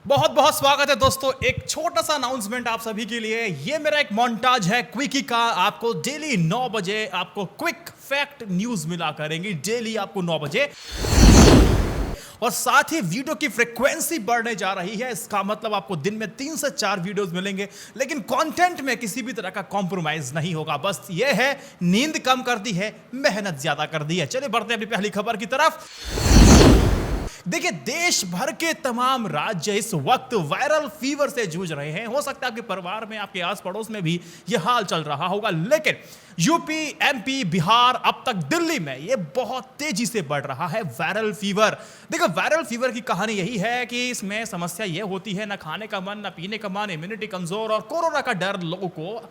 बहुत बहुत स्वागत है दोस्तों। एक छोटा सा अनाउंसमेंट आप सभी के लिए। ये मेरा एक मोन्टाज है क्विकी का। आपको डेली 9 बजे आपको क्विक फैक्ट न्यूज मिला करेंगी, डेली आपको 9 बजे। और साथ ही वीडियो की फ्रीक्वेंसी बढ़ने जा रही है। इसका मतलब आपको दिन में 3 से 4 वीडियोस मिलेंगे, लेकिन कंटेंट में किसी भी तरह का कॉम्प्रोमाइज नहीं होगा। बस ये है, नींद कम कर दी है, मेहनत ज्यादा कर दी है। चलिए बढ़ते हैं अपनी पहली खबर की तरफ। देखिए, देश भर के तमाम राज्य इस वक्त वायरल फीवर से जूझ रहे हैं। हो सकता है आपके परिवार में, आपके आस पड़ोस में भी यह हाल चल रहा होगा, लेकिन यूपी, एमपी, बिहार, अब तक दिल्ली में यह बहुत तेजी से बढ़ रहा है वायरल फीवर। देखो, वायरल फीवर की कहानी यही है कि इसमें समस्या यह होती है, ना खाने का मन, ना पीने का मन, इम्यूनिटी कमजोर और कोरोना का डर लोगों को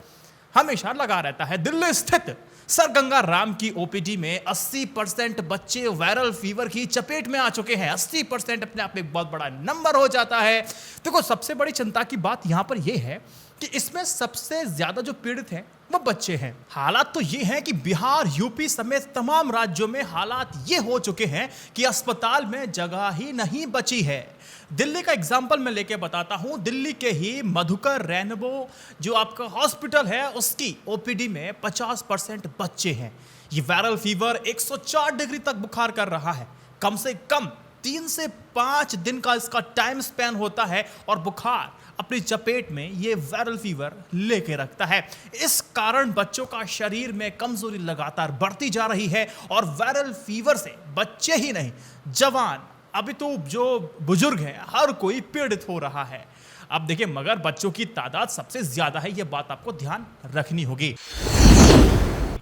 हमेशा लगा रहता है। दिल्ली स्थित सर गंगा राम की ओपीडी में 80% बच्चे वायरल फीवर की चपेट में आ चुके हैं। 80% अपने आप में एक बहुत बड़ा नंबर हो जाता है। देखो, सबसे बड़ी चिंता की बात यहां पर यह है कि इसमें सबसे ज्यादा जो पीड़ित हैं वो बच्चे हैं। हालात तो ये हैं कि बिहार, यूपी समेत तमाम राज्यों में हालात ये हो चुके हैं कि अस्पताल में जगह ही नहीं बची है। दिल्ली का एग्जाम्पल मैं लेके बताता हूं। दिल्ली के ही मधुकर रेनबो जो आपका हॉस्पिटल है, उसकी ओपीडी में 50% बच्चे हैं। ये वायरल फीवर 104 डिग्री तक बुखार कर रहा है। कम से कम 3 से 5 दिन का इसका टाइम स्पैन होता है और बुखार अपनी चपेट में ये वायरल फीवर लेके रखता है। इस कारण बच्चों का शरीर में कमजोरी लगातार बढ़ती जा रही है और वायरल फीवर से बच्चे ही नहीं, जवान, अभी तो जो बुजुर्ग हैं, हर कोई पीड़ित हो रहा है। अब देखिए, मगर बच्चों की तादाद सबसे ज्यादा है, यह बात आपको ध्यान रखनी होगी।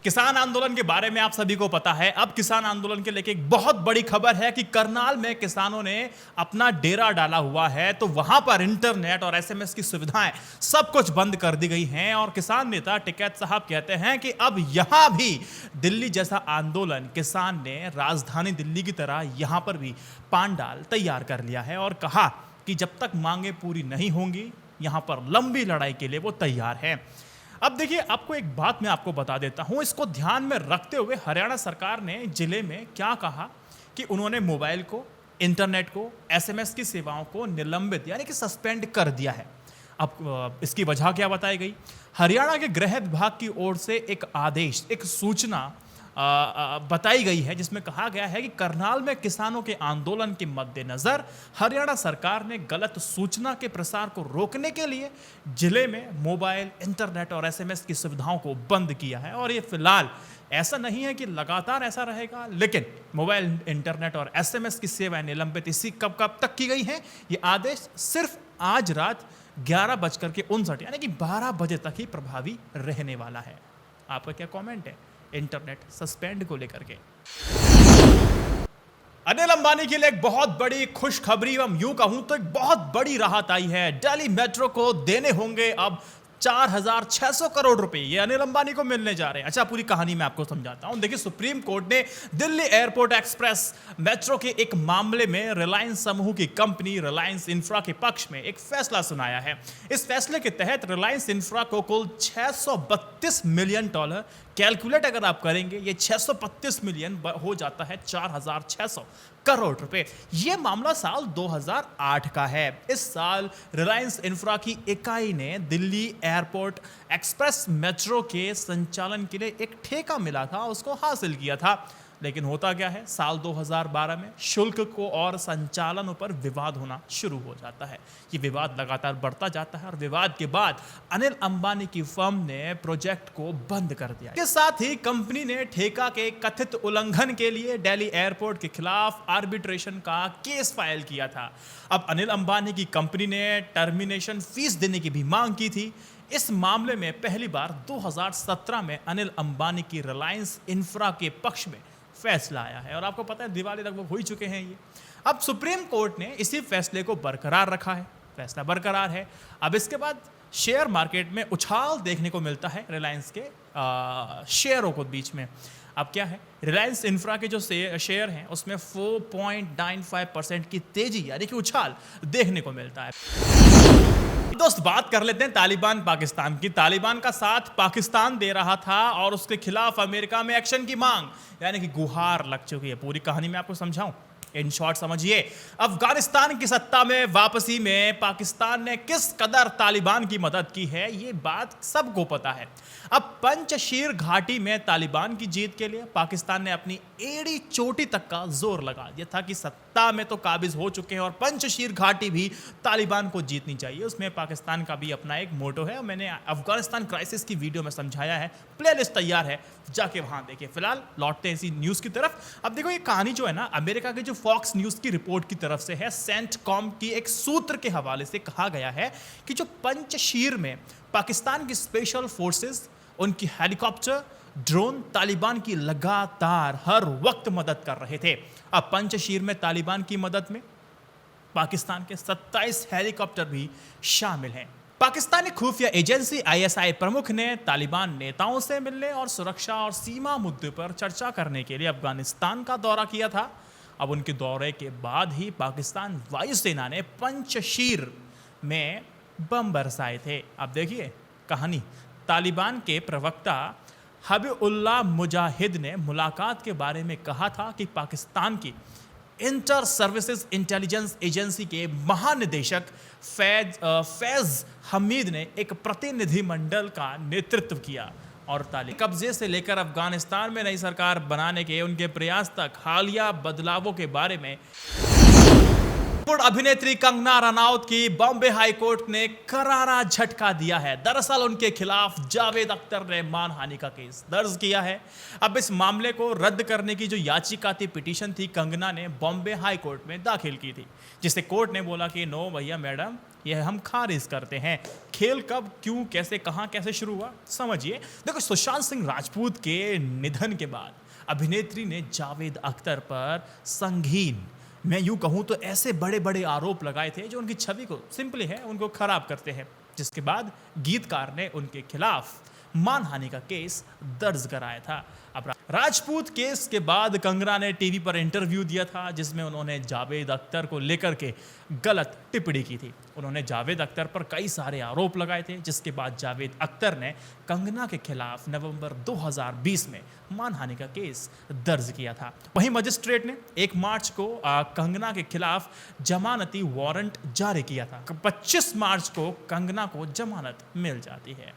किसान आंदोलन के बारे में आप सभी को पता है। अब किसान आंदोलन के लेके एक बहुत बड़ी खबर है कि करनाल में किसानों ने अपना डेरा डाला हुआ है, तो वहां पर इंटरनेट और एसएमएस की सुविधाएं सब कुछ बंद कर दी गई हैं। और किसान नेता टिकैत साहब कहते हैं कि अब यहां भी दिल्ली जैसा आंदोलन किसान ने राजधानी दिल्ली की तरह यहां पर भी पांडाल तैयार कर लिया है और कहा कि जब तक मांगे पूरी नहीं होंगी, यहां पर लंबी लड़ाई के लिए वो तैयार है। अब देखिए, आपको एक बात मैं आपको बता देता हूं, इसको ध्यान में रखते हुए हरियाणा सरकार ने जिले में क्या कहा कि उन्होंने मोबाइल को, इंटरनेट को, एसएमएस की सेवाओं को निलंबित यानी कि सस्पेंड कर दिया है। अब इसकी वजह क्या बताई गई? हरियाणा के गृह विभाग की ओर से एक आदेश, एक सूचना बताई गई है, जिसमें कहा गया है कि करनाल में किसानों के आंदोलन के मद्देनजर हरियाणा सरकार ने गलत सूचना के प्रसार को रोकने के लिए जिले में मोबाइल, इंटरनेट और एसएमएस की सुविधाओं को बंद किया है। और ये फिलहाल ऐसा नहीं है कि लगातार ऐसा रहेगा, लेकिन मोबाइल, इंटरनेट और एसएमएस की सेवाएं निलंबित इसी कब तक की गई हैं? ये आदेश सिर्फ आज रात 11:59 यानी कि 12 बजे तक ही प्रभावी रहने वाला है। आपका क्या कमेंट है इंटरनेट सस्पेंड को लेकर के? अनिल अंबानी के लिए एक बहुत बड़ी खुशखबरी, एवं यूं कहूं तो एक बहुत बड़ी राहत आई है। दिल्ली मेट्रो को देने होंगे अब 4,600 करोड़ रुपए। ये अनिल अंबानी को मिलने जा रहे हैं। अच्छा, पूरी कहानी मैं आपको समझाता हूं। देखिए, सुप्रीम कोर्ट ने दिल्ली एयरपोर्ट एक्सप्रेस मेट्रो के एक मामले में रिलायंस समूह की कंपनी रिलायंस इंफ्रा के पक्ष में एक फैसला सुनाया है। इस फैसले के तहत रिलायंस इंफ्रा को कुल $632 मिलियन, कैलकुलेट अगर आप करेंगे ये 632 मिलियन हो जाता है 4,600 करोड़ रुपए। यह मामला साल 2008 का है। इस साल रिलायंस इंफ्रा की इकाई ने दिल्ली एयरपोर्ट एक्सप्रेस मेट्रो के संचालन के लिए एक ठेका मिला था, उसको हासिल किया था। लेकिन होता क्या है, साल 2012 में शुल्क को और संचालन पर विवाद होना शुरू हो जाता है। ये विवाद लगातार बढ़ता जाता है और विवाद के बाद अनिल अंबानी की फर्म ने प्रोजेक्ट को बंद कर दिया। इसके साथ ही कंपनी ने ठेका के कथित उल्लंघन के लिए दिल्ली एयरपोर्ट के खिलाफ आर्बिट्रेशन का केस फाइल किया था। अब अनिल अंबानी की कंपनी ने टर्मिनेशन फीस देने की भी मांग की थी। इस मामले में पहली बार 2017 में अनिल अंबानी की रिलायंस इंफ्रा के पक्ष में फैसला आया है और आपको पता है दिवाली लगभग हो ही चुके हैं ये। अब सुप्रीम कोर्ट ने इसी फैसले को बरकरार रखा है, फैसला बरकरार है। अब इसके बाद शेयर मार्केट में उछाल देखने को मिलता है रिलायंस के शेयरों को बीच में। अब क्या है, रिलायंस इंफ्रा के जो शेयर हैं उसमें 4.95% की तेजी यानी कि उछाल देखने को मिलता है। दोस्त, बात कर लेते हैं तालिबान पाकिस्तान की। तालिबान का साथ पाकिस्तान दे रहा था और उसके खिलाफ अमेरिका में एक्शन की मांग यानी कि गुहार लग चुकी है। पूरी कहानी मैं आपको समझाऊं। इन शॉर्ट समझिए, अफगानिस्तान की सत्ता में वापसी में पाकिस्तान ने किस कदर तालिबान की मदद की है, ये बात सबको पता है। अब पंचशीर घाटी में तालिबान की जीत के लिए पाकिस्तान ने अपनी एड़ी चोटी तक का जोर लगा दिया था कि सत्ता में तो काबिज हो चुके हैं और पंचशीर घाटी भी तालिबान को जीतनी चाहिए। उसमें पाकिस्तान का भी अपना एक मोटो है और मैंने अफगानिस्तान क्राइसिस की वीडियो में समझाया है, प्लेलिस्ट तैयार है, जाके वहां देखिए। फिलहाल लौटते हैं इसी न्यूज की तरफ। अब देखो ये कहानी जो है ना, अमेरिका के जो फॉक्स न्यूज की रिपोर्ट की तरफ से है, सेंटकॉम की एक सूत्र के हवाले से कहा गया है कि जो पंचशीर में पाकिस्तान की स्पेशल फोर्सेस, उनकी हेलीकॉप्टर, ड्रोन तालिबान की लगातार हर वक्त मदद कर रहे थे। अब पंचशीर में तालिबान की मदद में पाकिस्तान के 27 हेलीकॉप्टर भी शामिल हैं। पाकिस्तानी खुफिया एजेंसी आईएसआई प्रमुख ने तालिबान नेताओं से मिलने और सुरक्षा और सीमा मुद्दे पर चर्चा करने के लिए अफगानिस्तान का दौरा किया था। अब उनके दौरे के बाद ही पाकिस्तान वायुसेना ने पंचशीर में बम बरसाए थे। अब देखिए कहानी, तालिबान के प्रवक्ता हबीबुल्लाह मुजाहिद ने मुलाकात के बारे में कहा था कि पाकिस्तान की इंटर सर्विसेज इंटेलिजेंस एजेंसी के महानिदेशक फैज हमीद ने एक प्रतिनिधिमंडल का नेतृत्व किया और तालिबान कब्जे से लेकर अफगानिस्तान में नई सरकार बनाने के उनके प्रयास तक हालिया बदलावों के बारे में अभिनेत्री कंगना रनौत की बॉम्बे हाई कोर्ट ने करारा झटका दिया है। दरअसल उनके खिलाफ जावेद अख्तर ने मानहानि का केस दर्ज किया है। अब इस मामले को रद्द करने की जो याचिका थी, पिटीशन थी, कंगना ने बॉम्बे हाई कोर्ट में दाखिल की थी, जिसे कोर्ट ने बोला कि नो भैया मैडम, यह हम खारिज करते हैं। खेल कब, क्यों, कैसे, कहां, कैसे शुरू हुआ, समझिए। देखो, सुशांत सिंह राजपूत के निधन के बाद अभिनेत्री ने जावेद अख्तर पर संगीन, मैं यूं कहूं तो ऐसे बड़े बड़े आरोप लगाए थे जो उनकी छवि को सिंपली है उनको खराब करते हैं, जिसके बाद गीतकार ने उनके खिलाफ मानहानि का केस दर्ज कराया था। अब राजपूत केस के बाद कंगना ने टीवी पर इंटरव्यू दिया था, जिसमें उन्होंने जावेद अख्तर को लेकर के गलत टिप्पणी की थी। उन्होंने जावेद अख्तर पर कई सारे आरोप लगाए थे, जिसके बाद जावेद अख्तर ने कंगना के खिलाफ नवंबर 2020 में मानहानि का केस दर्ज किया था। वहीं मजिस्ट्रेट ने 1 मार्च को कंगना के खिलाफ जमानती वारंट जारी किया था। 25 मार्च को कंगना को जमानत मिल जाती है।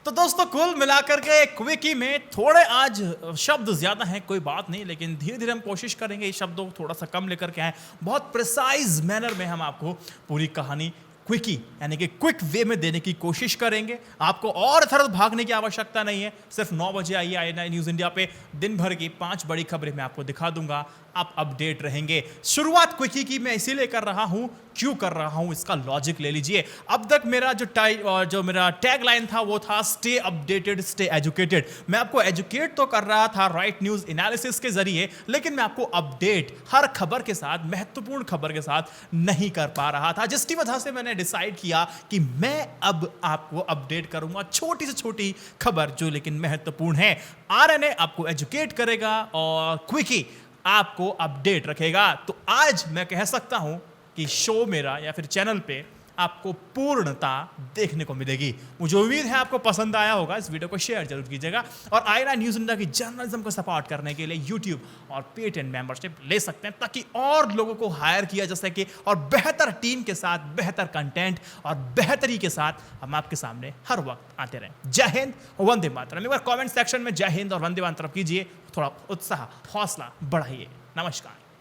तो दोस्तों, कुल मिलाकर के क्विकी में थोड़े आज शब्द ज्यादा हैं, कोई बात नहीं, लेकिन धीरे धीरे हम कोशिश करेंगे इस शब्दों को थोड़ा सा कम लेकर के आए। बहुत प्रिसाइज मैनर में हम आपको पूरी कहानी क्विकी यानी कि क्विक वे में देने की कोशिश करेंगे। आपको और इधर भागने की आवश्यकता नहीं है, सिर्फ 9 बजे आइए INI न्यूज़ इंडिया पे, दिन भर की 5 बड़ी खबरें मैं आपको दिखा दूंगा, आप अपडेट रहेंगे। शुरुआत क्विकी की मैं इसीलिए कर रहा हूं, क्यों कर रहा हूं, इसका लॉजिक ले लीजिए। अब तक मेरा जो मेरा टैग लाइन था वो था स्टे अपडेटेड, स्टे एजुकेटेड। मैं आपको एजुकेट तो कर रहा था राइट न्यूज एनालिसिस के जरिए, लेकिन मैं आपको अपडेट हर खबर के साथ, महत्वपूर्ण खबर के साथ नहीं कर पा रहा था, जिसकी वजह से मैंने डिसाइड किया कि मैं अब आपको अपडेट करूंगा छोटी से छोटी खबर जो लेकिन महत्वपूर्ण है। RNA आपको एजुकेट करेगा और क्विकी आपको अपडेट रखेगा। तो आज मैं कह सकता हूं कि शो मेरा या फिर चैनल पे आपको पूर्णता देखने को मिलेगी। मुझे उम्मीद है आपको पसंद आया होगा। इस वीडियो को शेयर जरूर कीजिएगा और INI न्यूज़ इंडिया की जर्नलिज्म को सपोर्ट करने के लिए YouTube और पेटेंट मेंबरशिप ले सकते हैं, ताकि और लोगों को हायर किया जा सके और बेहतर टीम के साथ, बेहतर कंटेंट और बेहतरी के साथ हम आपके सामने हर वक्त आते रहें। जय हिंद, वंदे मातरम। एक बार कॉमेंट सेक्शन में जय हिंद और वंदे मातरम कीजिए, थोड़ा उत्साह, हौसला बढ़ाइए। नमस्कार।